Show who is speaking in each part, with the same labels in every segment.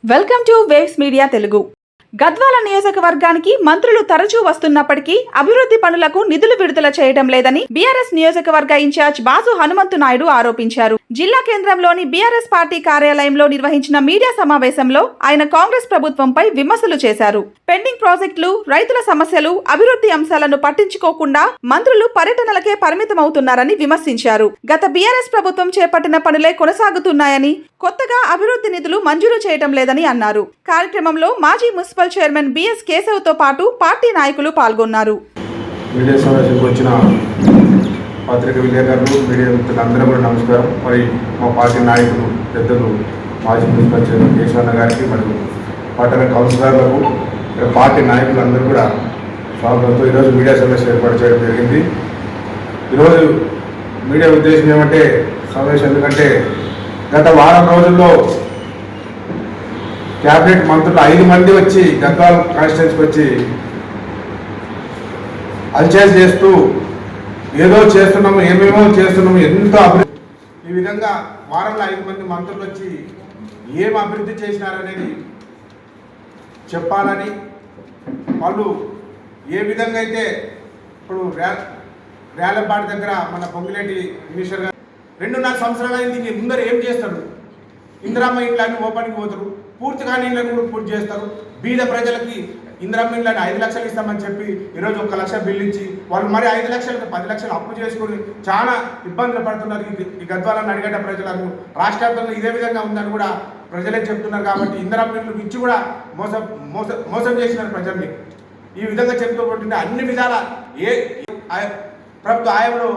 Speaker 1: Welcome to waves media Telugu. Gadwal నియోజకవర్గానికి మంత్రులు తరచూ వస్తున్నప్పటికీ అభివృద్ధి పనులకు నిధులు విడుదల చేయడం లేదని బీఆర్ఎస్ నియోజకవర్గ ఇన్ఛార్జ్ బాజు హనుమంతు నాయుడు ఆరోపించారు. జిల్లా కేంద్రంలోని బీఆర్ఎస్ పార్టీ కార్యాలయంలో నిర్వహించిన మీడియా సమావేశంలో ఆయన కాంగ్రెస్ ప్రభుత్వంపై విమర్శలు చేశారు. పెండింగ్ ప్రాజెక్టులు, రైతుల సమస్యలు, అభివృద్ధి అంశాలను పట్టించుకోకుండా మంత్రులు పర్యటనలకే పరిమితమవుతున్నారని విమర్శించారు. గత బీఆర్ఎస్ ప్రభుత్వం చేపట్టిన పనులే కొనసాగుతున్నాయని, కొత్తగా అభివృద్ధి నిధులు మంజూరు చేయడం లేదని అన్నారు. కార్యక్రమంలో మాజీ మున్సిపల్ చైర్మన్ బిఎస్ కేశవ్ తో పాటు పార్టీ నాయకులు పాల్గొన్నారు.
Speaker 2: మీడియా సమావేశానికి వచ్చిన పత్రిక విలేకరులు, మీడియా మిత్రులందరూ కూడా నమస్కారం. మరి మా పార్టీ నాయకులు, పెద్దలు, మాజీ మున్సిపల్ చైర్మన్ కేశవన్న గారికి మరియు పట్టణ కౌన్సిలర్లకు, పార్టీ నాయకులందరూ కూడా స్వాగతంతో ఈరోజు మీడియా సమావేశం ఏర్పాటు చేయడం జరిగింది. ఈరోజు మీడియా ఉద్దేశం ఏమంటే సమావేశం ఎందుకంటే గత వారం రోజుల్లో క్యాబినెట్ మంత్రులు 5 మంది వచ్చి గద్వాల కాన్స్టిట్యున్సీకి వచ్చి అల్చేజ్ చేస్తూ ఏదో చేస్తున్నాము, ఏమేమో చేస్తున్నాము, ఎంతో అభివృద్ధి, ఈ విధంగా వారంలో 5 మంది మంత్రులు వచ్చి ఏం అభివృద్ధి చేసినారనేది చెప్పాలని, వాళ్ళు ఏ విధంగా అయితే ఇప్పుడు రేలంపాటి దగ్గర మన పొంగిలేటి మినిస్టర్ గారు 2.5 సంవత్సరాలు అయింది, ముందర ఏం చేస్తాడు? ఇందిరమ్మ ఇండ్లన్నీ ఓపెన్కి పోతారు, పూర్తిగా నీళ్ళని కూడా పూర్తి చేస్తారు. బీద ప్రజలకి ఇందిరమ్మ ఇండ్లని 5 లక్షలు ఇస్తామని చెప్పి ఈరోజు 1 లక్ష బిల్లు ఇచ్చి వాళ్ళు మరి 5 లక్షలకు 10 లక్షలు అప్పు చేసుకుని చాలా ఇబ్బందులు పడుతున్నారు. ఈ గద్వాల నడిగడ్డ ప్రజలకు రాష్ట్ర వ్యాప్తంగా ఇదే విధంగా ఉందని కూడా ప్రజలే చెప్తున్నారు. కాబట్టి ఇందిరమ్మ ఇండ్లు ఇచ్చి కూడా మోసం చేసినారు ప్రజల్ని. ఈ విధంగా చెప్తూ ఉంటుంటే అన్ని విధాల ప్రభుత్వ ఆయంలో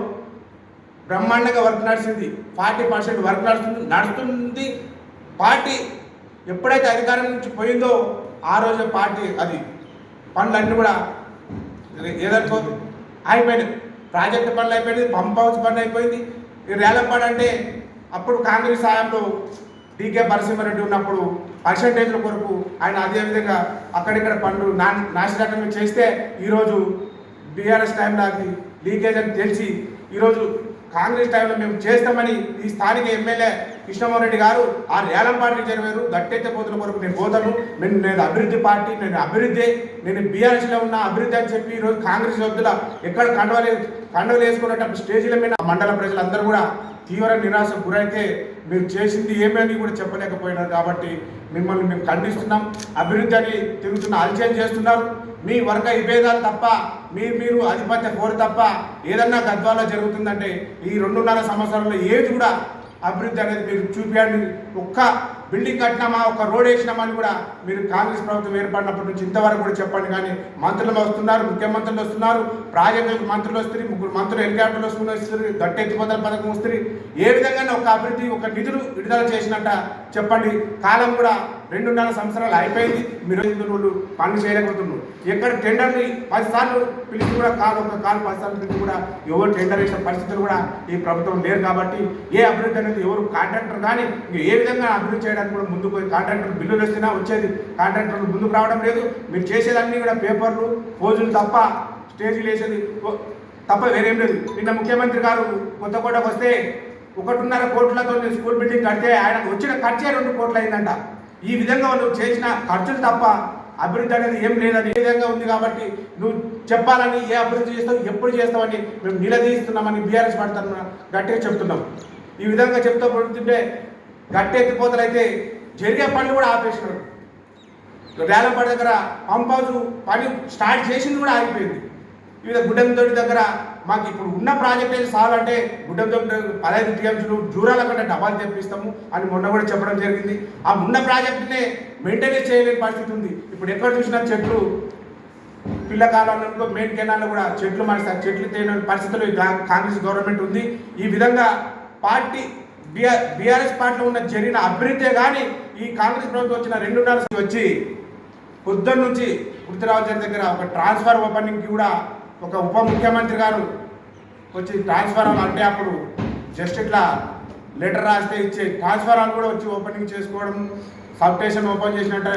Speaker 2: బ్రహ్మాండంగా వర్క్ నడిచింది. 40% వర్క్ నడుస్తుంది. పార్టీ ఎప్పుడైతే అధికారం నుంచి పోయిందో ఆ రోజు పార్టీ అది పనులన్నీ కూడా ఏదనుకో అయిపోయినాయి. ప్రాజెక్టు పనులు అయిపోయింది, పంప్ హౌస్ పనులు అయిపోయింది. ఈ రేలంపాడు అంటే అప్పుడు కాంగ్రెస్ హయాంలో డీకే నరసింహారెడ్డి ఉన్నప్పుడు పర్సంటేజ్ల కొరకు ఆయన అదేవిధంగా అక్కడిక్కడ పనులు నాశరకంగా చేస్తే ఈరోజు బీఆర్ఎస్ టైంలో అది లీకేజ్ అని తెలిసి ఈరోజు కాంగ్రెస్ టైంలో మేము చేస్తామని ఈ స్థానిక ఎమ్మెల్యే కృష్ణమోహన్ రెడ్డి గారు ఆ రేలంపాటికి జరిగారు. గట్టెత్తే పోతుల కొరకు నేను పోతాను, నేను అభివృద్ధి పార్టీ, నేను అభివృద్ధి, నేను బీఆర్ఎస్లో ఉన్న అభివృద్ధి అని చెప్పి ఈరోజు కాంగ్రెస్ వద్దుల ఎక్కడ కండవలు వేసుకున్నట్టు స్టేజీల మీద మండల ప్రజలందరూ కూడా తీవ్ర నిరాశ గురైతే మీరు చేసింది ఏమని కూడా చెప్పలేకపోయినారు. కాబట్టి మిమ్మల్ని మేము ఖండిస్తున్నాం. అభివృద్ధి అని తిరుగుతున్న అల్చేంజ్ చేస్తున్నారు. మీ వర్గ విభేదాలు తప్ప, మీరు ఆధిపత్య కోరు తప్ప ఏదన్నా గద్వాలో జరుగుతుందంటే ఈ 2.5 సంవత్సరాల్లో ఏది కూడా అభివృద్ధి అనేది మీరు చూపించండి. ఒక్క బిల్డింగ్ కట్టినామా, ఒక రోడ్ వేసినామా అని కూడా మీరు కాంగ్రెస్ ప్రభుత్వం ఏర్పడినప్పటి నుంచి ఇంతవరకు కూడా చెప్పండి. కానీ మంత్రులు వస్తున్నారు, ముఖ్యమంత్రులు వస్తున్నారు, ప్రాజెక్టులకు మంత్రులు వస్తారు, 3 మంత్రులు హెలికాప్టర్లు వస్తున్నారు, గట్టెత్తిపోతల పథకం వస్తుంది. ఏ విధంగా ఒక అభివృద్ధి, ఒక నిధులు విడుదల చేసినట్ట చెప్పండి. కాలం కూడా 2.5 సంవత్సరాలు అయిపోయింది. మీరు వాళ్ళు పనులు చేయలేకపోతున్నారు. ఎక్కడ టెండర్ని 10 సార్లు పిలిచి కూడా ఒక కాలు 10 సార్లు పిలిచి కూడా ఎవరు టెండర్ వేసిన పరిస్థితులు కూడా ఈ ప్రభుత్వం లేరు. కాబట్టి ఏ అభివృద్ధి అనేది ఎవరు కాంట్రాక్టర్ కానీ ఏ విధంగా అభివృద్ధి చేయడానికి కూడా ముందుకు కాంట్రాక్టర్ బిల్లులు వస్తున్నా వచ్చేది కాంట్రాక్టర్లు ముందుకు రావడం లేదు. మీరు చేసేదన్నీ కూడా పేపర్లు, పోజులు తప్ప, స్టేజీలు వేసేది తప్ప వేరేం లేదు. నిన్న ముఖ్యమంత్రి గారు కొత్తకోటకు వస్తే 1.5 కోట్లతో స్కూల్ బిల్డింగ్ కడితే ఆయనకు వచ్చిన ఖర్చే 2 కోట్లు అయిందంట. ఈ విధంగా వాళ్ళు చేసిన ఖర్చులు తప్ప అభివృద్ధి అనేది ఏం లేదని ఈ విధంగా ఉంది. కాబట్టి నువ్వు చెప్పాలని, ఏ అభివృద్ధి చేస్తావు, ఎప్పుడు చేస్తావని మేము నిలదీస్తున్నామని బీఆర్ఎస్ పడతాను గట్టిగా చెప్తున్నాం. ఈ విధంగా చెప్తూ పడుతుంటే గట్టెత్తిపోతలు అయితే జరిగే పనులు కూడా ఆపేసినారు. రేలంపాటి దగ్గర పంప్ హౌస్ పని స్టార్ట్ చేసింది కూడా ఆగిపోయింది. వివిధ గుడ్డంతోటి దగ్గర మాకు ఇప్పుడు ఉన్న ప్రాజెక్ట్ అయితే సాల్వ్ అంటే గుడ్డంతోటి 15 టీఎంసీలు జూరాల కంటే డబాలు తెప్పిస్తాము అని మొన్న కూడా చెప్పడం జరిగింది. ఆ ఉన్న ప్రాజెక్టునే మెయింటెనెన్స్ చేయలేని పరిస్థితి ఉంది. ఇప్పుడు ఎక్కడ చూసినా చెట్లు, పిల్ల కాలంలో మెయిన్ కెనాల్లో కూడా చెట్లు మారుస్తారు, చెట్లు తేని పరిస్థితులు కాంగ్రెస్ గవర్నమెంట్ ఉంది. ఈ విధంగా పార్టీ బీఆర్ఎస్ పార్టీలో ఉన్న జరిగిన అభివృద్ధి కానీ ఈ కాంగ్రెస్ ప్రభుత్వం వచ్చిన 2.5 వచ్చి పొద్దున్న నుంచి గుర్తురావు దగ్గర ఒక ట్రాన్స్ఫర్ ఓపెనింగ్కి కూడా ఒక ఉప ముఖ్యమంత్రి గారు వచ్చి ట్రాన్స్ఫర్ అంటే అప్పుడు జస్ట్ ఇట్లా లెటర్ రాస్తే ఇచ్చే ట్రాన్స్ఫర్ కూడా వచ్చి ఓపెనింగ్ చేసుకోవడం, సబ్ స్టేషన్ ఓపెన్ చేసినట్టు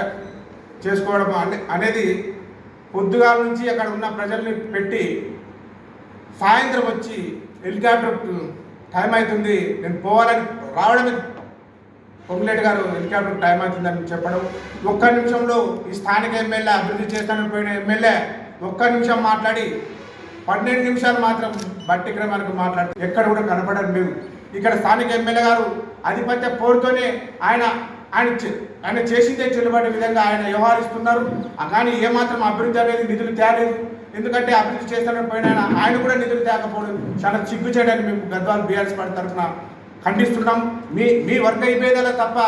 Speaker 2: చేసుకోవడం అనేది పొద్దుగాల నుంచి అక్కడ ఉన్న ప్రజల్ని పెట్టి సాయంత్రం వచ్చి హెలికాప్టర్ టైం అవుతుంది నేను పోవాలని రావడమే పొంగులేటి గారు హెలికాప్టర్ టైం అవుతుందని చెప్పడం, ఒక్క నిమిషంలో ఈ స్థానిక ఎమ్మెల్యే అభివృద్ధి చేస్తానని పోయిన ఎమ్మెల్యే ఒక్క నిమిషం మాట్లాడి 12 నిమిషాలు మాత్రం బట్టి క్రమానికి మాట్లాడుతూ ఎక్కడ కూడా కనపడడం లేదు. ఇక్కడ స్థానిక ఎమ్మెల్యే గారు ఆధిపత్య పోరుతోనే ఆయన చేసిందే చెల్లుబాటు విధంగా ఆయన వ్యవహరిస్తున్నారు. కానీ ఏమాత్రం అభివృద్ధి అనేది నిధులు తేలేదు. ఎందుకంటే అభివృద్ధి చేస్తానని పోయిన ఆయన కూడా నిధులు తేకపోవడం చాలా సిగ్గు చేయడానికి మేము గద్వాల బీఆర్ఎస్ పార్టీ తరఫున ఖండిస్తున్నాం. మీ వర్గ విభేదాల తప్ప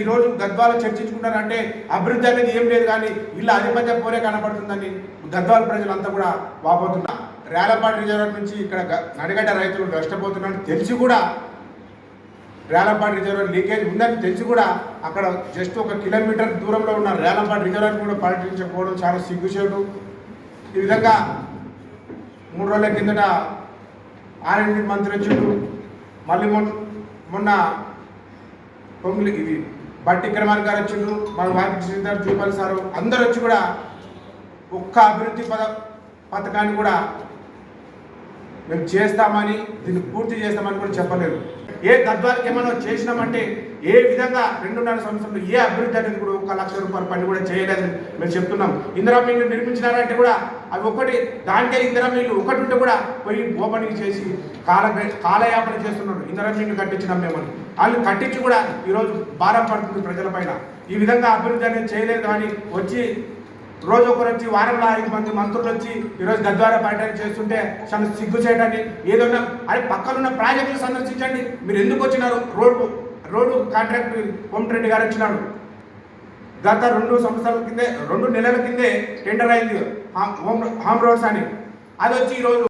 Speaker 2: ఈరోజు గద్వాల చర్చించుకుంటారంటే అభివృద్ధి అనేది ఏం లేదు, కానీ ఇలా ఆధిపత్య పోరే కనపడుతుందని గద్వాల ప్రజలంతా కూడా వాపోతున్నారు. రేలపాటి రిజర్వాయర్ నుంచి ఇక్కడ నడిగడ్డ రైతులు నష్టపోతున్నారని తెలిసి కూడా, రేలంపాటి రిజర్వాయర్ లీకేజ్ ఉందని తెలిసి కూడా అక్కడ జస్ట్ 1 కిలోమీటర్ దూరంలో ఉన్న రేలంపాటి రిజర్వాయర్ కూడా పర్యటించకపోవడం చాలా సిగ్గుచేటు. ఈ విధంగా 3 రోజుల కిందట ఆర్ఎండ్బి మంత్రి వచ్చిండు, మళ్ళీ మొన్న ఇది బట్టి క్రమార్ గారు వచ్చిండ్రు, మన వాకి శ్రీధర్ జూపల్ సారు అందరూ వచ్చి కూడా ఒక్క అభివృద్ధి పథకాన్ని కూడా మేము చేస్తామని దీన్ని పూర్తి చేస్తామని కూడా చెప్పలేదు. ఏ గద్వాలకి ఏమైనా చేసినామంటే ఏ విధంగా 2.5 సంవత్సరంలో ఏ అభివృద్ధి అనేది కూడా 1 లక్ష రూపాయల పని కూడా చేయలేదని మేము చెప్తున్నాం. ఇందిరా మిల్లు నిర్మించినారంటే కూడా అవి ఒకటి, దానికే ఇందిరా మిల్లు ఒకటి ఉంటే కూడా పోయి ఓపెనింగ్ చేసి కాలయాపన చేస్తున్నారు. ఇందిరా మిల్లు కట్టించినాం మేమని, వాళ్ళు కట్టించి కూడా ఈరోజు భారం పడుతుంది ప్రజలపైన. ఈ విధంగా అభివృద్ధి అనేది చేయలేదు. కానీ వచ్చి రోజు ఒకరు వచ్చి వారంలో 5 మంది మంత్రులు వచ్చి ఈరోజు గద్వాల పర్యటన చేస్తుంటే చాలా సిగ్గు చేయడానికి ఏదైనా అదే పక్కనున్న ప్రాజెక్టులు సందర్శించండి. మీరు ఎందుకు వచ్చినారు? రోడ్డు కాంట్రాక్ట్ కోమటిరెడ్డి గారు వచ్చినాడు. గత 2 నెలల కిందే టెండర్ అయింది హోమ్ రోడ్స్ అని, అది వచ్చి ఈరోజు